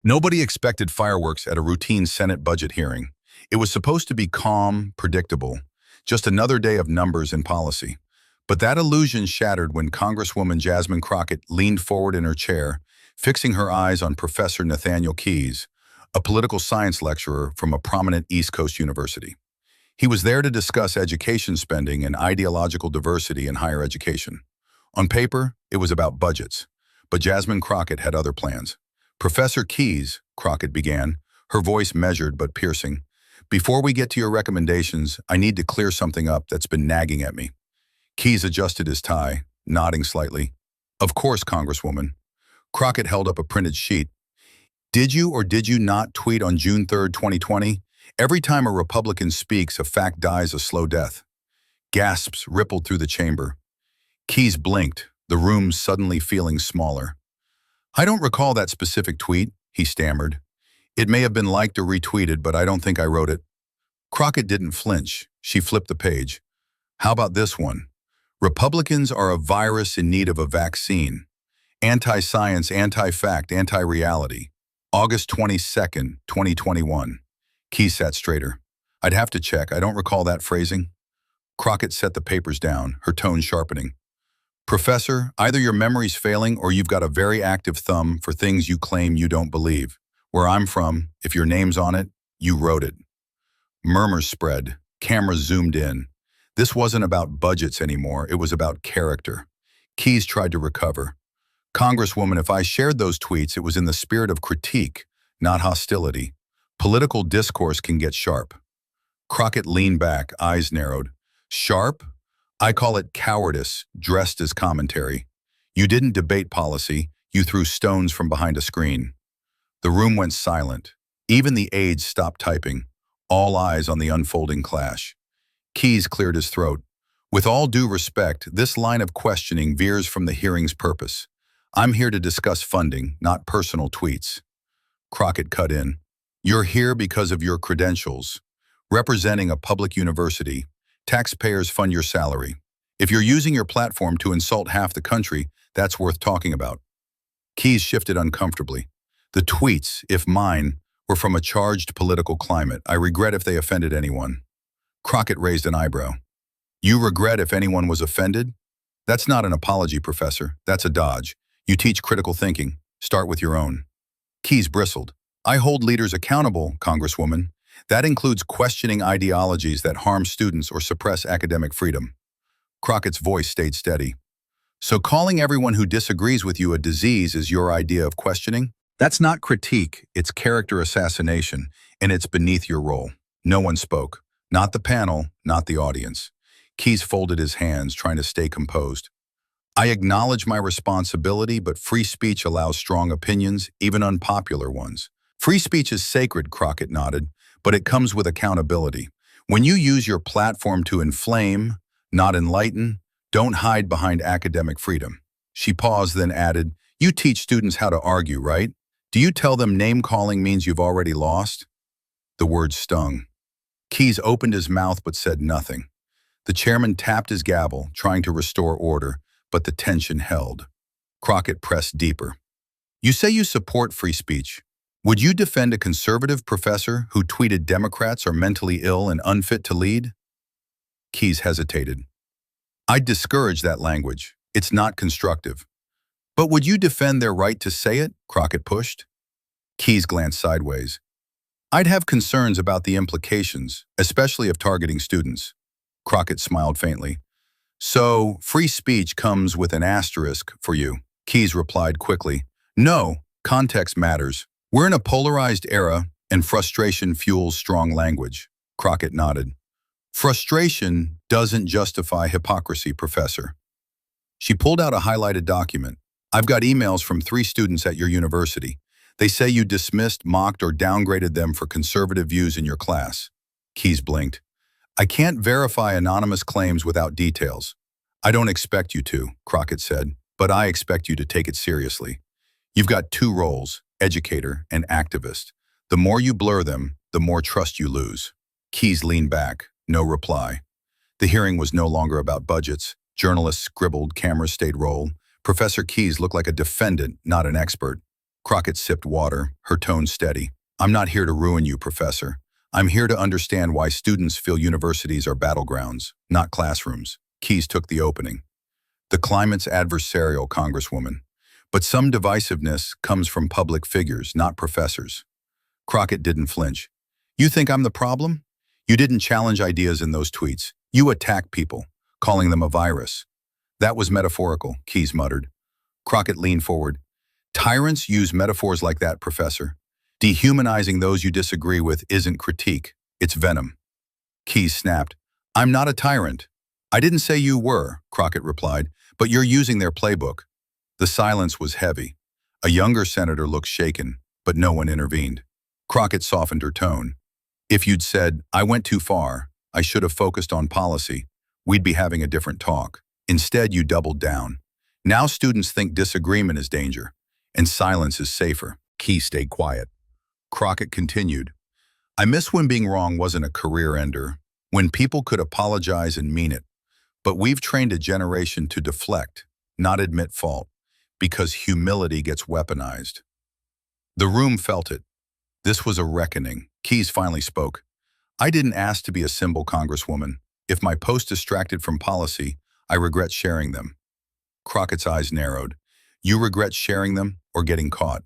Nobody expected fireworks at a routine Senate budget hearing. It was supposed to be calm, predictable, just another day of numbers and policy. But that illusion shattered when Congresswoman Jasmine Crockett leaned forward in her chair, fixing her eyes on Professor Nathaniel Keys, a political science lecturer from a prominent East Coast university. He was there to discuss education spending and ideological diversity in higher education. On paper, it was about budgets, but Jasmine Crockett had other plans. Professor Keys, Crockett began, her voice measured but piercing. Before we get to your recommendations, I need to clear something up that's been nagging at me. Keys adjusted his tie, nodding slightly. Of course, Congresswoman. Crockett held up a printed sheet. Did you or did you not tweet on June 3, 2020? Every time a Republican speaks, a fact dies a slow death. Gasps rippled through the chamber. Keys blinked, the room suddenly feeling smaller. I don't recall that specific tweet, he stammered. It may have been liked or retweeted, but I don't think I wrote it. Crockett didn't flinch. She flipped the page. How about this one? Republicans are a virus in need of a vaccine. Anti-science, anti-fact, anti-reality. August 22nd, 2021. Keys sat straighter. I'd have to check. I don't recall that phrasing. Crockett set the papers down, her tone sharpening. Professor, either your memory's failing or you've got a very active thumb for things you claim you don't believe. Where I'm from, if your name's on it, you wrote it. Murmurs spread. Cameras zoomed in. This wasn't about budgets anymore. It was about character. Keys tried to recover. Congresswoman, if I shared those tweets, it was in the spirit of critique, not hostility. Political discourse can get sharp. Crockett leaned back, eyes narrowed. Sharp? I call it cowardice, dressed as commentary. You didn't debate policy, you threw stones from behind a screen. The room went silent. Even the aides stopped typing, all eyes on the unfolding clash. Keys cleared his throat. With all due respect, this line of questioning veers from the hearing's purpose. I'm here to discuss funding, not personal tweets. Crockett cut in. You're here because of your credentials. Representing a public university, taxpayers fund your salary. If you're using your platform to insult half the country, that's worth talking about. Keys shifted uncomfortably. The tweets, if mine, were from a charged political climate. I regret if they offended anyone. Crockett raised an eyebrow. You regret if anyone was offended? That's not an apology, Professor. That's a dodge. You teach critical thinking. Start with your own. Keys bristled. I hold leaders accountable, Congresswoman. That includes questioning ideologies that harm students or suppress academic freedom. Crockett's voice stayed steady. So calling everyone who disagrees with you a disease is your idea of questioning? That's not critique, it's character assassination, and it's beneath your role. No one spoke. Not the panel, not the audience. Keys folded his hands, trying to stay composed. I acknowledge my responsibility, but free speech allows strong opinions, even unpopular ones. Free speech is sacred, Crockett nodded, but it comes with accountability. When you use your platform to inflame, not enlighten, don't hide behind academic freedom. She paused, then added, you teach students how to argue, right? Do you tell them name-calling means you've already lost? The words stung. Keys opened his mouth but said nothing. The chairman tapped his gavel, trying to restore order, but the tension held. Crockett pressed deeper. You say you support free speech. Would you defend a conservative professor who tweeted Democrats are mentally ill and unfit to lead? Keys hesitated. I'd discourage that language. It's not constructive. But would you defend their right to say it? Crockett pushed. Keys glanced sideways. I'd have concerns about the implications, especially of targeting students. Crockett smiled faintly. So, free speech comes with an asterisk for you. Keys replied quickly. No, context matters. We're in a polarized era, and frustration fuels strong language. Crockett nodded. Frustration doesn't justify hypocrisy, Professor. She pulled out a highlighted document. I've got emails from 3 students at your university. They say you dismissed, mocked, or downgraded them for conservative views in your class. Keys blinked. I can't verify anonymous claims without details. I don't expect you to, Crockett said, but I expect you to take it seriously. You've got 2 roles, educator and activist. The more you blur them, the more trust you lose. Keys leaned back, no reply. The hearing was no longer about budgets. Journalists scribbled, cameras stayed rolled. Professor Keys looked like a defendant, not an expert. Crockett sipped water, her tone steady. I'm not here to ruin you, Professor. I'm here to understand why students feel universities are battlegrounds, not classrooms. Keys took the opening. The climate's adversarial, Congresswoman. But some divisiveness comes from public figures, not professors. Crockett didn't flinch. You think I'm the problem? You didn't challenge ideas in those tweets. You attack people, calling them a virus. That was metaphorical, Keys muttered. Crockett leaned forward. Tyrants use metaphors like that, Professor. Dehumanizing those you disagree with isn't critique, it's venom. Keys snapped. I'm not a tyrant. I didn't say you were, Crockett replied, but you're using their playbook. The silence was heavy. A younger senator looked shaken, but no one intervened. Crockett softened her tone. If you'd said, I went too far, I should have focused on policy, we'd be having a different talk. Instead, you doubled down. Now students think disagreement is danger, and silence is safer. Keys stayed quiet. Crockett continued. I miss when being wrong wasn't a career ender, when people could apologize and mean it. But we've trained a generation to deflect, not admit fault, because humility gets weaponized. The room felt it. This was a reckoning. Keys finally spoke. I didn't ask to be a symbol, Congresswoman. If my post distracted from policy, I regret sharing them. Crockett's eyes narrowed. You regret sharing them or getting caught?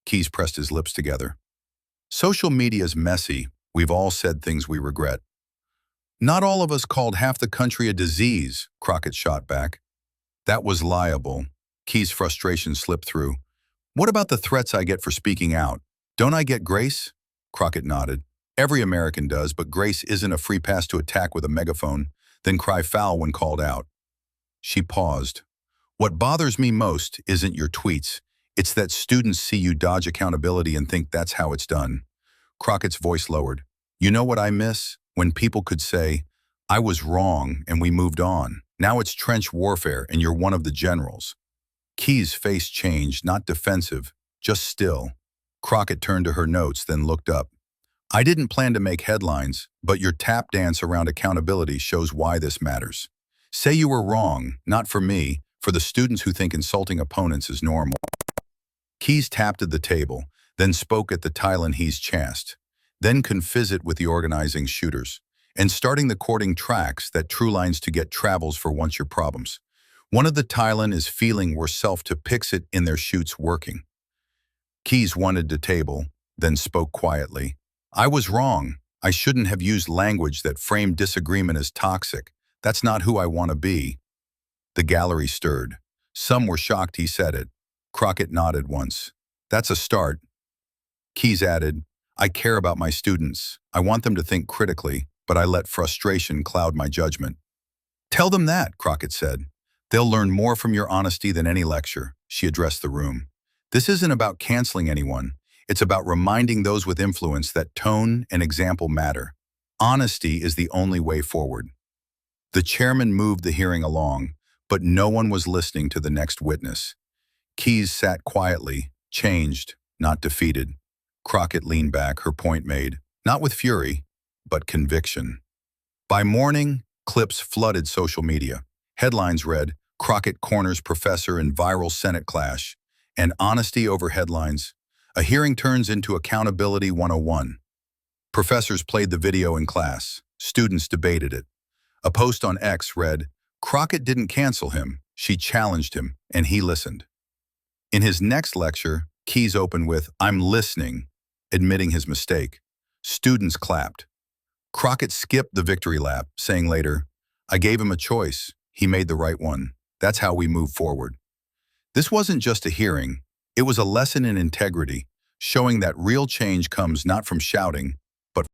Keys pressed his lips together. Social media's messy. We've all said things we regret. Not all of us called half the country a disease, Crockett shot back. That was liable. Keys' frustration slipped through. What about the threats I get for speaking out? Don't I get grace? Crockett nodded. Every American does, but grace isn't a free pass to attack with a megaphone, then cry foul when called out. She paused. What bothers me most isn't your tweets. It's that students see you dodge accountability and think that's how it's done. Crockett's voice lowered. You know what I miss? When people could say, I was wrong and we moved on. Now it's trench warfare and you're one of the generals. Keys' face changed, not defensive, just still. Crockett turned to her notes, then looked up. I didn't plan to make headlines, but your tap dance around accountability shows why this matters. Say you were wrong, not for me, for the students who think insulting opponents is normal. Keys tapped at the table, then spoke at the Tylen he's chast, then confisit with the organizing shooters, and starting the courting tracks that true lines to get travels for once your problems. One of the Tylen is feeling worse self to pix it in their shoots working. Keys wanted to table, then spoke quietly. I was wrong. I shouldn't have used language that framed disagreement as toxic. That's not who I want to be. The gallery stirred. Some were shocked he said it. Crockett nodded once. That's a start. Keys added, I care about my students. I want them to think critically, but I let frustration cloud my judgment. Tell them that, Crockett said. They'll learn more from your honesty than any lecture. She addressed the room. This isn't about canceling anyone. It's about reminding those with influence that tone and example matter. Honesty is the only way forward. The chairman moved the hearing along, but no one was listening to the next witness. Keys sat quietly, changed, not defeated. Crockett leaned back, her point made, not with fury, but conviction. By morning, clips flooded social media. Headlines read, Crockett corners professor in viral Senate clash, and honesty over headlines. A hearing turns into accountability 101. Professors played the video in class. Students debated it. A post on X read, Crockett didn't cancel him. She challenged him, and he listened. In his next lecture, Keys opened with, I'm listening, admitting his mistake. Students clapped. Crockett skipped the victory lap, saying later, I gave him a choice. He made the right one. That's how we move forward. This wasn't just a hearing. It was a lesson in integrity, showing that real change comes not from shouting,